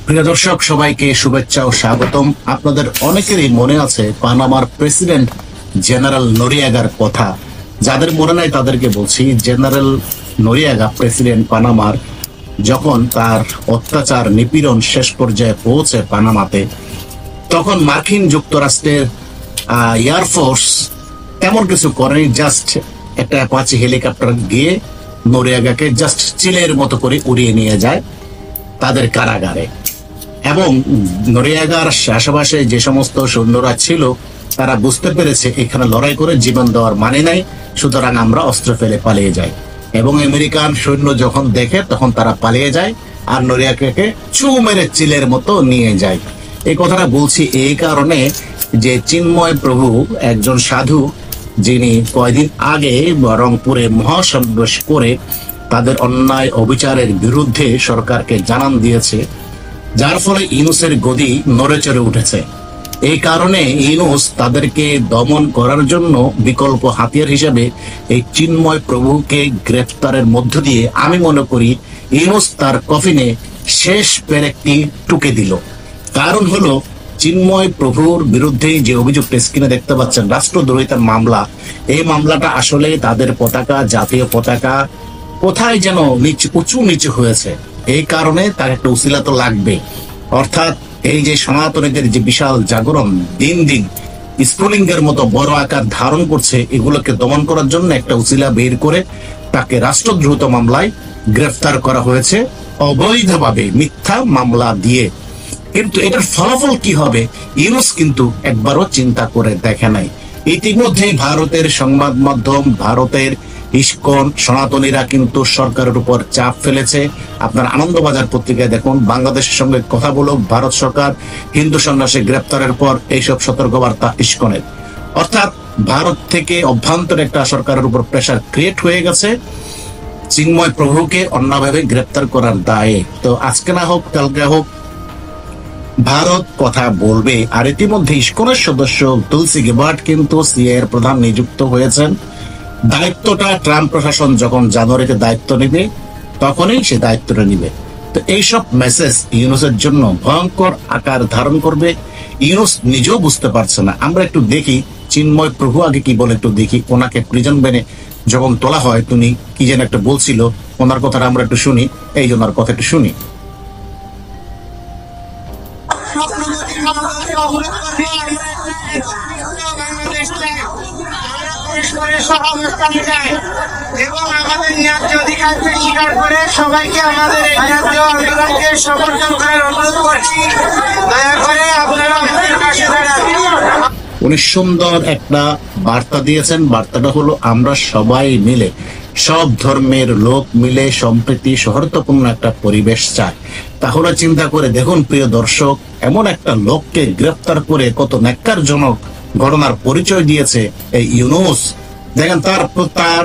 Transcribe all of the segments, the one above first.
প্রিয় দর্শক, সবাইকে শুভেচ্ছা ও স্বাগতম। আপনাদের অনেকেরই মনে আছে পানামার প্রেসিডেন্ট জেনারেল নোরিয়াগার কথা। যাদের মনে নাই তাদেরকে বলছি, জেনারেল নোরিয়াগা প্রেসিডেন্ট পানামার যখন তার অত্যাচার নিপীড়ন শেষ পর্যায়ে পৌঁছে পানামাতে, তখন মার্কিন যুক্তরাষ্ট্রের এয়ারফোর্স তেমন কিছু করেনি। জাস্ট একটা অ্যাপাচি হেলিকপ্টার গিয়ে নোরিয়াগাকে জাস্ট চিলের মতো করে উড়িয়ে নিয়ে যায় তাদের কারাগারে। এবং নোরিয়াগার আশেপাশে যে সমস্ত সৈন্যরা ছিল তারা বুঝতে পেরেছে এখানে লড়াই করে জীবন দেওয়ার মানে নাই, সুতরাং আমরা অস্ত্র ফেলে পালিয়ে যাই। এবং আমেরিকান সৈন্য যখন দেখে তখন তারা পালিয়ে যায় আর নোরিয়াগাকে চু মেরে চিলের মতো নিয়ে যায়। এই কথাটা বলছি এই কারণে যে চিন্ময় প্রভু একজন সাধু, যিনি কয়েকদিন আগে রংপুরে মহাসমাবেশ করে তাদের অন্যায় অবিচারের বিরুদ্ধে সরকারকে জানান দিয়েছে, যার ফলে ইউনূসের গদি নড়ে চড়ে উঠেছে। এই কারণে ইউনূস তাদেরকে দমন করার জন্য বিকল্প হাতিয়ার হিসেবে এই চিন্ময় প্রভুকে গ্রেফতারের মধ্য দিয়ে আমি মনে করি ইউনূস তার কফিনে শেষ পেরেকটি টুকে দিল। কারণ হলো, চিন্ময় প্রভুর বিরুদ্ধে যে অভিযোগটা স্ক্রিনে দেখতে পাচ্ছেন, রাষ্ট্রদ্রোহিতার মামলা, এই মামলাটা আসলে তাদের পতাকা, জাতীয় পতাকা কোথায় যেন উঁচু নিচু হয়েছে। এই কারণে তার একটা উসিলা তো লাগবে। অর্থাৎ এই যে সনাতনীদের যে বিশাল জাগরণ দিন দিন স্ফুলিঙ্গের মতো বড় আকার ধারণ করছে, এগুলোকে দমন করার জন্য একটা উসিলা বের করে তাকে রাষ্ট্রদ্রোহিতা মামলায় গ্রেফতার করা হয়েছে, অবৈধভাবে মিথ্যা মামলা দিয়ে। কিন্তু এটার ফলাফল কি হবে ইউনূস কিন্তু একবারও চিন্তা করে দেখে নাই। ইতিমধ্যে ভারতের সংবাদ মাধ্যম, ভারতের ইসকন, সনাতনীরা কিন্তু সরকারের উপর চাপ ফেলেছে। আপনার আনন্দবাজার পত্রিকায় দেখুন, বাংলাদেশের সঙ্গে কথা বলুক ভারত সরকার, হিন্দু সন্ন্যাসী গ্রেপ্তারের পর এইসব সতর্কবার্তা ইসকনের। অর্থাৎ ভারত থেকে অভ্যন্তরে একটা সরকারের উপর প্রেসার ক্রিয়েট হয়ে গেছে চিন্ময় প্রভুকে অন্যভাবে গ্রেপ্তার করার দায়ে। তো আজকে না হোক কালকে হোক ভারত কথা বলবে। আর ইতিমধ্যে ইসকনের সদস্য তুলসী গেবার্ট কিন্তু সিএ এর প্রধান নিযুক্ত হয়েছেন। দায়িত্বটা ট্রাম্প প্রশাসন যখন জানুয়ারিতে দায়িত্ব নেবে তখনই সে দায়িত্বটা নিবে। তো এইসব মেসেজ ইউনূসের জন্য ভয়ঙ্কর আকার ধারণ করবে। ইউনূস নিজেও বুঝতে পারছে না। আমরা একটু দেখি চিন্ময় প্রভু আগে কি বলে, একটু দেখি। ওনাকে প্রিজন ভ্যানে যখন তোলা হয়, তিনি কি যেন একটা বলছিল, ওনার কথাটা আমরা একটু শুনি। এই জন্য কথা একটু শুনি। এবং আমাদের ন্যায্য অধিকারকে স্বীকার করে সবাইকে আমাদের এই ন্যায্য আন্দোলনকে সমর্থন করার অনুরোধ করছি। দয়া করে আপনারা আমাদের পাশে দাঁড়ান। উনি সুন্দর একটা বার্তা দিয়েছেন। বার্তাটা হলো, আমরা সবাই মিলে, সব ধর্মের লোক মিলে সম্প্রীতি সৌহার্দ্যপূর্ণ একটা পরিবেশ চাই। তাহলে চিন্তা করে দেখুন প্রিয় দর্শক, এমন একটা লোককে গ্রেফতার করে কত ন্যাক্কারজনক ঘটনার পরিচয় দিয়েছে এই ইউনূস। দেখেন তার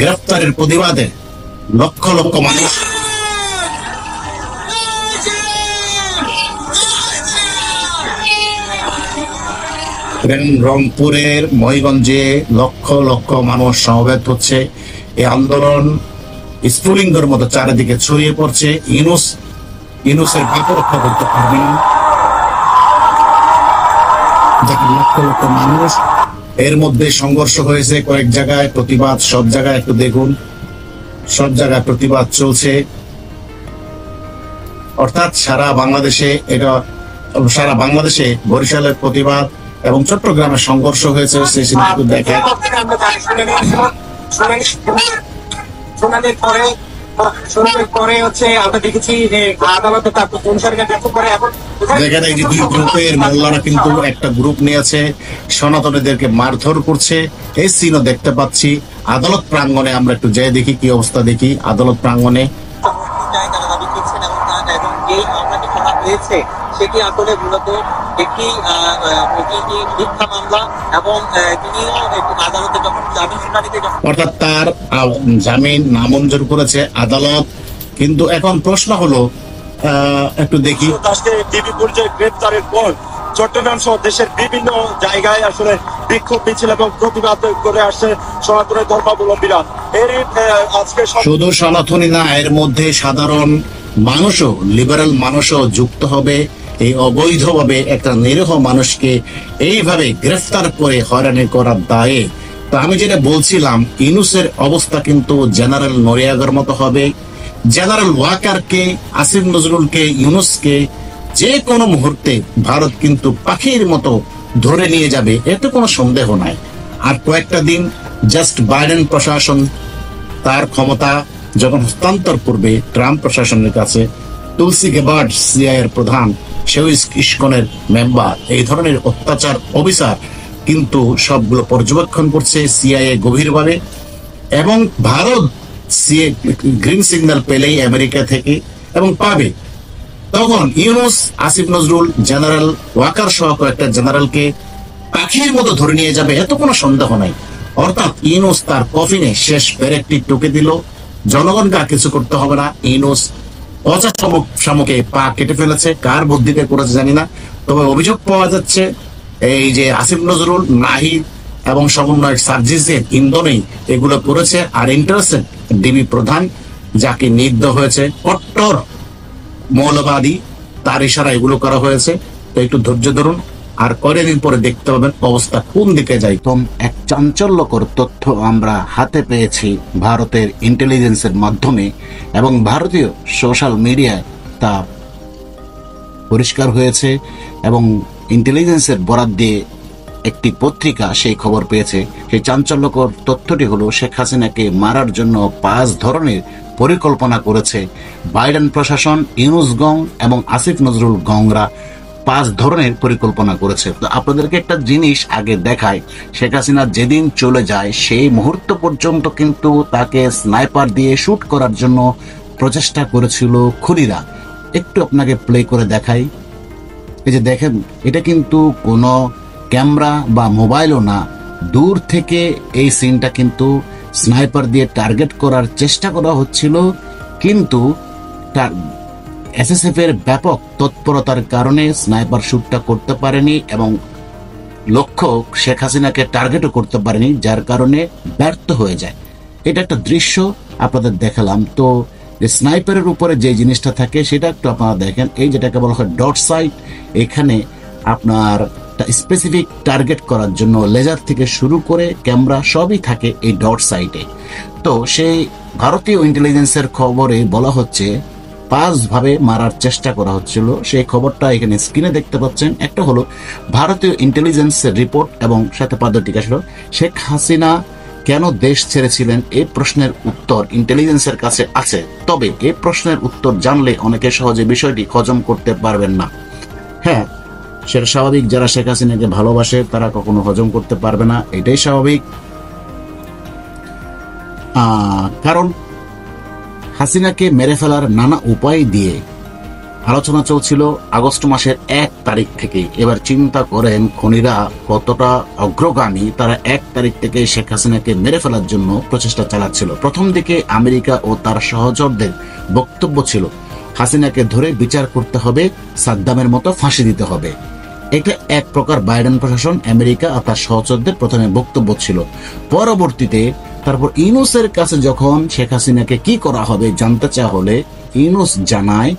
গ্রেফতারের প্রতিবাদে লক্ষ লক্ষ মানুষ রংপুরের মহিগঞ্জে লক্ষ লক্ষ মানুষ সমবেত হচ্ছে। এই আন্দোলন স্ফুলিঙ্গের মতো চারিদিকে ছড়িয়ে পড়ছে। ইউনূসের বাপু রক্ষা করতে পারবে না। লক্ষ লক্ষ মানুষ, এর মধ্যে সংঘর্ষ হয়েছে কয়েক জায়গায়, প্রতিবাদ সব জায়গায় একটু দেখুন, সব জায়গায় প্রতিবাদ চলছে। অর্থাৎ সারা বাংলাদেশে বরিশালের প্রতিবাদ এবং চট্টগ্রামের সংঘর্ষ হয়েছে, সেই সিনেমা দেখে। দেখেন এই যে দুই গ্রুপের মোল্লারা কিন্তু একটা গ্রুপ নিয়েছে, সনাতনীদেরকে মারধর করছে। এই সিনও দেখতে পাচ্ছি আদালত প্রাঙ্গণে। আমরা একটু যাই দেখি কি অবস্থা, দেখি আদালত প্রাঙ্গণে। সেটি আসলে মূলত একটি মিথ্যা মামলা এবং তিনিও আদালতে যখন জামিন শুনানিতে, অর্থাৎ তার জামিন নামঞ্জুর করেছে আদালত। কিন্তু এখন প্রশ্ন হলো, একটু দেখি, ডিবি পর্যায়ে গ্রেপ্তারের পর চট্টগ্রাম সহ দেশের বিভিন্ন জায়গায় আসলে বিক্ষোভ মিছিল এবং প্রতিবাদ করে আসছে সনাতনী ধর্মাবলম্বীরা। এর আজকে শুধু সনাতনী না, এর মধ্যে সাধারণ মানুষও, লিবারেল মানুষও যুক্ত হবে এই অবৈধভাবে একটা নিরীহ মানুষকে এইভাবে গ্রেফতার করে হয়রানি করার দায়ে। তো আমি যেটা বলছিলাম, ইউনূসের অবস্থা কিন্তু জেনারেল নরিয়াগার মতো হবে। জেনারেল ওয়াকারকে, আসিফ নজরুলকে, ইউনূসকে যে কোনো মুহূর্তে ভারত কিন্তু পাখির মতো ধরে নিয়ে যাবে, এতে কোনো সন্দেহ নাই। আর কয়েকটা দিন জাস্ট বাইডেন প্রশাসন তার ক্ষমতা যখন হস্তান্তর করবে ট্রাম্প প্রশাসনের কাছে, তুলসি গেবার্ড সিআইএর প্রধান, সেও ইসকনের মেম্বার, এই ধরনের অত্যাচার অবিচার কিন্তু সবগুলো পর্যবেক্ষণ করছে সিআইএ গভীরভাবে। এবং ভারত গ্রিন সিগন্যাল পেলেই আমেরিকা থেকে, এবং পাবে, তখন ইউনূস, আসিফ নজরুল, জেনারেল ওয়াকার সহ কয়েকটা জেনারেলকে পাখির মতো ধরে নিয়ে যাবে, এত কোনো সন্দেহ নাই। অর্থাৎ ইউনূস তার কফিনে শেষ পেরেকটি টুকে দিল, জনগণকে আর কিছু করতে হবে না। ইউনূস পচা শামুকে পা কেটে ফেলেছে, কার বুদ্ধিতে করেছে জানি না। তবে অভিযোগ পাওয়া যাচ্ছে এই যে আসিফ নজরুল, নাহিদ এবং সমন্বয়ক সার্জিসের ইন্ধনেই এগুলো করেছে। আর ইন্টারেস্টেড ডিবি প্রধান, যাকে নির্দ হয়েছে কট্টর মৌলবাদী, তার ইশারা এগুলো করা হয়েছে। তো একটু ধৈর্য ধরুন, আর কয়েকদিন পরে দেখতে পাবেন অবস্থা কোন দিকে যায়। তো এক চাঞ্চল্যকর তথ্য আমরা হাতে পেয়েছি ভারতের ইন্টেলিজেন্সের মাধ্যমে, এবং ভারতীয় সোশ্যাল মিডিয়ায় তা পরিষ্কার হয়েছে, এবং ইন্টেলিজেন্সের বরাত দিয়ে একটি পত্রিকা সেই খবর পেয়েছে। সেই চাঞ্চল্যকর তথ্যটি হলো, শেখ হাসিনাকে মারার জন্য 5 ধরনের পরিকল্পনা করেছে বাইডেন প্রশাসন, ইউনূস গং এবং আসিফ নজরুল গংরা 5 ধরনের পরিকল্পনা করেছে। তো আপনাদেরকে একটা জিনিস আগে দেখায়, শেখ হাসিনা যেদিন চলে যায় সেই মুহূর্ত পর্যন্ত কিন্তু তাকে স্নাইপার দিয়ে শুট করার জন্য প্রচেষ্টা করেছিল খুনিরা। একটু আপনাকে প্লে করে দেখাই। এই যে দেখেন, এটা কিন্তু কোনো ক্যামেরা বা মোবাইলও না, দূর থেকে এই সিনটা কিন্তু স্নাইপার দিয়ে টার্গেট করার চেষ্টা করা হচ্ছিল, কিন্তু এসএসএফ এর ব্যাপক তৎপরতার কারণে স্নাইপার শুটটা করতে পারেনি, এবং লক্ষ্য শেখ হাসিনাকে টার্গেটও করতে পারেনি, যার কারণে ব্যর্থ হয়ে যায়। এটা একটা দৃশ্য আপনাদের দেখালাম। তো স্নাইপারের উপরে যে জিনিসটা থাকে সেটা একটু আপনারা দেখেন, এই যেটাকে বলা হয় ডট সাইট, এখানে আপনার স্পেসিফিক টার্গেট করার জন্য লেজার থেকে শুরু করে ক্যামেরা সবই থাকে এই ডট সাইটে। তো সেই ভারতীয় ইন্টেলিজেন্সের খবরে বলা হচ্ছে 5 ভাবে মারার চেষ্টা করা হচ্ছিল। সেই খবরটা এখানে স্ক্রিনে দেখতে পাচ্ছেন। একটা হলো ভারতীয় ইন্টেলিজেন্সের রিপোর্ট, এবং সাথে পদ্ধতি ছিল শেখ হাসিনা কেন দেশ ছেড়েছিলেন, এই প্রশ্নের উত্তর ইন্টেলিজেন্সের কাছে আছে। তবে এই প্রশ্নের উত্তর জানলে অনেকে সহজে বিষয়টি হজম করতে পারবেন না। হ্যাঁ, সেটা স্বাভাবিক, যারা শেখ হাসিনাকে ভালোবাসে তারা কখনো হজম করতে পারবে না, এটাই স্বাভাবিক। কারণ হাসিনাকে মেরে ফেলার নানা উপায় দিয়ে আলোচনা চলছিল আগস্ট মাসের 1 তারিখ থেকে। এবার চিন্তা করেন খুনিরা কতটা অগ্রগামী, তারা 1 তারিখ থেকে শেখ হাসিনাকে মেরে ফেলার জন্য প্রচেষ্টা চালাচ্ছিল। প্রথম দিকে আমেরিকা ও তার সহচরদের বক্তব্য ছিল হাসিনাকে ধরে বিচার করতে হবে, সাদ্দামের মতো ফাঁসি দিতে হবে। এটা এক প্রকার বাইডেন প্রশাসন, আমেরিকা আর তার সহচরদের প্রথমে বক্তব্য ছিল। পরবর্তীতে তারপর ইউনূসের কাছে যখন শেখ হাসিনাকে কি করা হবে জানতে চাওয়া হলে ইউনূস জানায়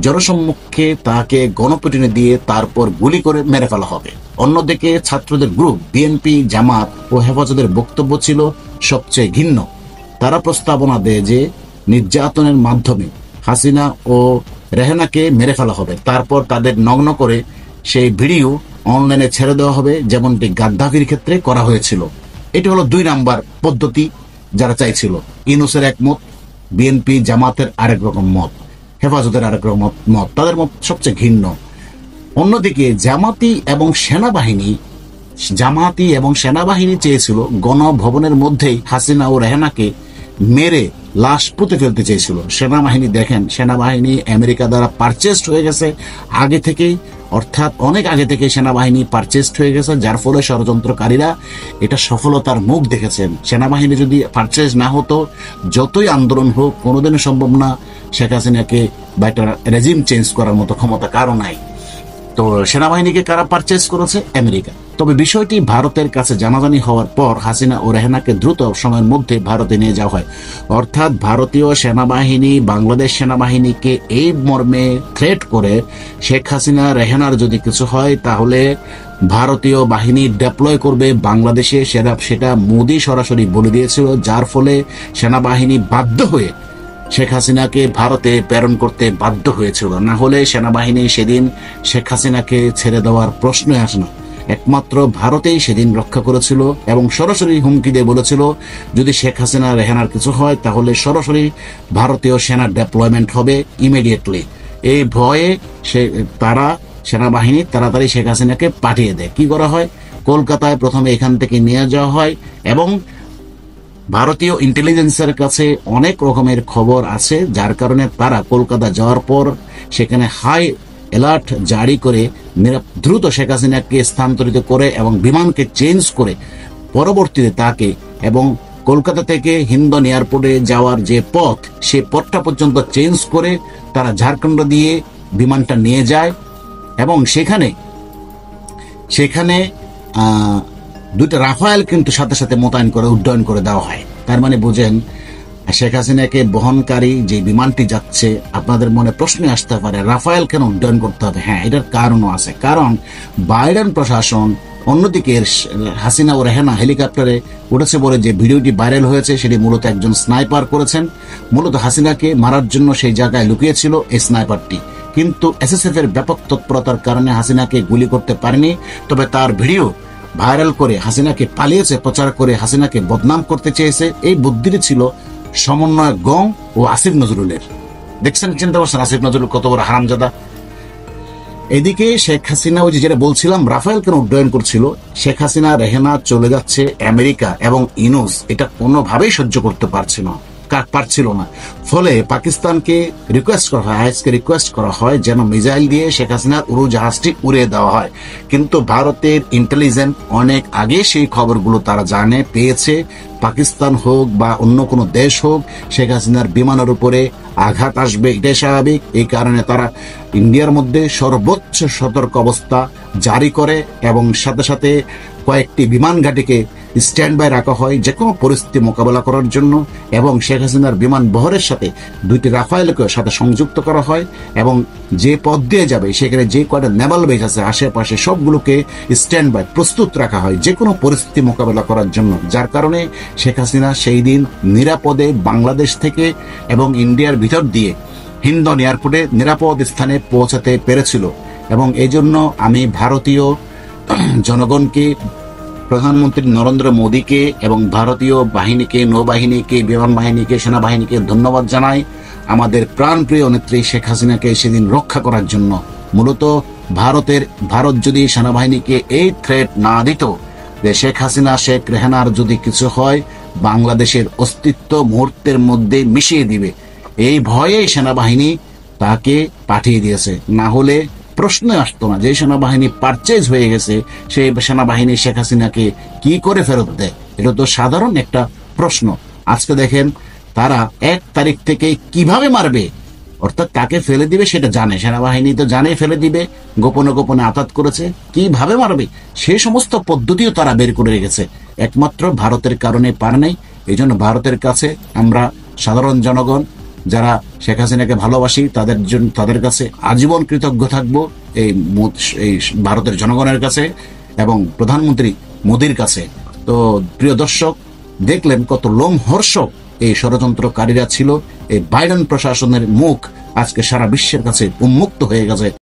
জনসম্মুখে তাকে গণপিটুনি দিয়ে তারপর গুলি করে মেরে ফেলা হবে। অন্যদিকে ছাত্রদের গ্রুপ বিএনপি, জামাত ও হেফাজতের বক্তব্য ছিল সবচেয়ে ঘৃণ্য। তারা প্রস্তাবনা দেয় যে নির্যাতনের মাধ্যমে হাসিনা ও রেহানাকে মেরে ফেলা হবে, তারপর তাদের নগ্ন করে সেই ভিডিও অনলাইনে ছেড়ে দেওয়া হবে, যেমনটি গাদ্দাফির ক্ষেত্রে করা হয়েছিল। এটি হলো 2 নাম্বার পদ্ধতি যারা চাইছিল। ইউনূসের এক মত, বিএনপি জামাতের আরেক রকম মত, হেফাজতের আরেক রকম মত, তাদের মত সবচেয়ে ঘৃণ্য। অন্যদিকে জামাতি এবং সেনাবাহিনী চেয়েছিল গণভবনের মধ্যেই হাসিনা ও রেহানাকে মেরে লাশ পুঁতে ফেলতে চেয়েছিল। সেনাবাহিনী দেখেন, সেনাবাহিনী আমেরিকা দ্বারা পারচেসড হয়ে গেছে আগে থেকেই, অর্থাৎ অনেক আগে থেকে সেনাবাহিনী পারচেসড হয়ে গেছে, যার ফলে ষড়যন্ত্রকারীরা এটা সফলতার মুখ দেখেছেন। সেনাবাহিনী যদি পারচেস না হতো, যতই আন্দোলন হোক, কোনোদিনই সম্ভব না শেখ হাসিনাকে বা একটা রেজিম চেঞ্জ করার মতো ক্ষমতা কারো নাই। তো সেনাবাহিনীকে কারা পারচেস করেছে? আমেরিকা। তবে বিষয়টি ভারতের কাছে জানাজানি হওয়ার পর হাসিনা ও রেহানাকে দ্রুত সময়ের মধ্যে ভারতে নিয়ে যাওয়া হয়। অর্থাৎ ভারতীয় সেনাবাহিনী বাংলাদেশ সেনাবাহিনীকে এই মর্মে থ্রেট করে শেখ হাসিনা রেহানার যদি কিছু হয় তাহলে ভারতীয় বাহিনী ডেপ্লয় করবে বাংলাদেশে, সেটা মোদি সরাসরি বলে দিয়েছিল, যার ফলে সেনাবাহিনী বাধ্য হয়ে শেখ হাসিনাকে ভারতে প্রেরণ করতে বাধ্য হয়েছিল। না হলে সেনাবাহিনী সেদিন শেখ হাসিনাকে ছেড়ে দেওয়ার প্রশ্নই আসে না। একমাত্র ভারতেই সেদিন রক্ষা করেছিল এবং সরাসরি হুমকি দিয়ে বলেছিল যদি শেখ হাসিনা রেহানার কিছু হয় তাহলে সরাসরি ভারতীয় সেনা ডেপ্লয়মেন্ট হবে ইমিডিয়েটলি। এই ভয়ে সেনাবাহিনী তাড়াতাড়ি শেখ হাসিনাকে পাঠিয়ে দেয়। কি করা হয়, কলকাতায় প্রথমে এখান থেকে নিয়ে যাওয়া হয় এবং ভারতীয় ইন্টেলিজেন্সের কাছে অনেক রকমের খবর আছে, যার কারণে তারা কলকাতা যাওয়ার পর সেখানে হাই অ্যালার্ট জারি করে দ্রুত শেখ হাসিনাকে স্থানান্তরিত করে এবং বিমানকে চেঞ্জ করে পরবর্তীতে তাকে এবং কলকাতা থেকে হিন্দন এয়ারপোর্টে যাওয়ার যে পথ সে পথটা পর্যন্ত চেঞ্জ করে তারা ঝাড়খণ্ড দিয়ে বিমানটা নিয়ে যায় এবং সেখানে দুইটা রাফায়েল কিন্তু সাথে সাথে মোতায়েন করে উড্ডয়ন করে দেওয়া হয়। তার মানে বুঝেন শেখ হাসিনাকে বহনকারী যে বিমানটি যাচ্ছে, আপনাদের মনে প্রশ্ন আসতে পারে রাফায়েল কেন উড্ডয়ন করতে হবে? হ্যাঁ, এটার কারণও আছে। কারণ বাইডেন প্রশাসন অন্যদিকে হাসিনা ও রেহানা হেলিকপ্টারে উঠেছে বলে যে ভিডিওটি ভাইরাল হয়েছে সেটি মূলত একজন স্নাইপার করেছেন। মূলত হাসিনাকে মারার জন্য সেই জায়গায় লুকিয়েছিল এই স্নাইপারটি, কিন্তু এসএসএফ এর ব্যাপক তৎপরতার কারণে হাসিনাকে গুলি করতে পারেনি। তবে তার ভিডিও ভাইরাল করে হাসিনাকে পালিয়েছে প্রচার করে হাসিনাকে বদনাম করতে চেয়েছে। এই বুদ্ধিটি ছিল সমন্বয়ক গং ও আসিফ নজরুলের। দেখছেন, চিন্তা করছেন আসিফ নজরুল কত বড় হারামজাদা। এদিকে শেখ হাসিনা ওই যেটা বলছিলাম রাফায়েল কেন উড্ডয়ন করছিল, শেখ হাসিনা রেহানা চলে যাচ্ছে আমেরিকা এবং ইউনূস এটা কোনোভাবেই সহ্য করতে পারছিল না। ফলে পাকিস্তানকে রিকোয়েস্ট করা হয়, আইএসকে রিকোয়েস্ট করা হয় যেন মিসাইল দিয়ে শেখ হাসিনার উড়োজাহাজটি উড়িয়ে দেওয়া হয়। কিন্তু ভারতের ইন্টেলিজেন্স অনেক আগে সেই খবরগুলো তারা পেয়েছে। পাকিস্তান হোক বা অন্য কোনো দেশ হোক, শেখ হাসিনার বিমানের উপরে আঘাত আসবে এটাই স্বাভাবিক। এই কারণে তারা ইন্ডিয়ার মধ্যে সর্বোচ্চ সতর্ক অবস্থা জারি করে এবং সাথে সাথে কয়েকটি বিমান ঘাঁটিকে স্ট্যান্ড বাই রাখা হয় যে কোনো পরিস্থিতি মোকাবেলা করার জন্য এবং শেখ হাসিনার বিমান বহরের সাথে দুইটি রাফায়েলকে সাথে সংযুক্ত করা হয় এবং যে পথ দিয়ে যাবে সেখানে যে কয়টা নেভাল বেস আছে আশেপাশে সবগুলোকে স্ট্যান্ড বাই প্রস্তুত রাখা হয় যে কোনো পরিস্থিতি মোকাবেলা করার জন্য। যার কারণে শেখ হাসিনা সেই দিন নিরাপদে বাংলাদেশ থেকে এবং ইন্ডিয়ার ভিতর দিয়ে হিন্দন এয়ারপোর্টে নিরাপদ স্থানে পৌঁছাতে পেরেছিল। এবং এই জন্য আমি ভারতীয় জনগণকে, প্রধানমন্ত্রী নরেন্দ্র মোদীকে এবং ভারতীয় বাহিনীকে, নৌবাহিনীকে, বিমান বাহিনীকে, সেনাবাহিনীকে ধন্যবাদ জানাই আমাদের প্রাণপ্রিয় নেত্রী শেখ হাসিনাকে সেদিন রক্ষা করার জন্য। মূলত ভারত যদি সেনাবাহিনীকে এই থ্রেট না দিত যে শেখ হাসিনা শেখ রেহানার যদি কিছু হয় বাংলাদেশের অস্তিত্ব মুহূর্তের মধ্যে মিশিয়ে দিবে, এই ভয়ে সেনাবাহিনী তাকে পাঠিয়ে দিয়েছে। না হলে প্রশ্ন আসতো না। যে সেনাবাহিনী পারচেজ হয়ে গেছে সেই সেনাবাহিনী শেখ হাসিনাকে কি করে ফেরত দেয়, এটা তো সাধারণ একটা প্রশ্ন। আজকে দেখেন তারা 1 তারিখ থেকে কিভাবে মারবে, অর্থাৎ কাকে ফেলে দিবে সেটা জানে, সেনাবাহিনী তো জানে ফেলে দিবে, গোপনে গোপনে আঘাত করেছে, কিভাবে মারবে সেই সমস্ত পদ্ধতিও তারা বের করে রেখেছে। একমাত্র ভারতের কারণে পার নাই। এই জন্য ভারতের কাছে আমরা সাধারণ জনগণ যারা শেখ হাসিনাকে ভালোবাসি তাদের কাছে আজীবন কৃতজ্ঞ থাকব, এই ভারতের জনগণের কাছে এবং প্রধানমন্ত্রী মোদীর কাছে। তো প্রিয় দর্শক, দেখলেন কত লোমহর্ষক এই ষড়যন্ত্রকারীরা ছিল। এই বাইডেন প্রশাসনের মুখ আজকে সারা বিশ্বের কাছে উন্মুক্ত হয়ে গেছে।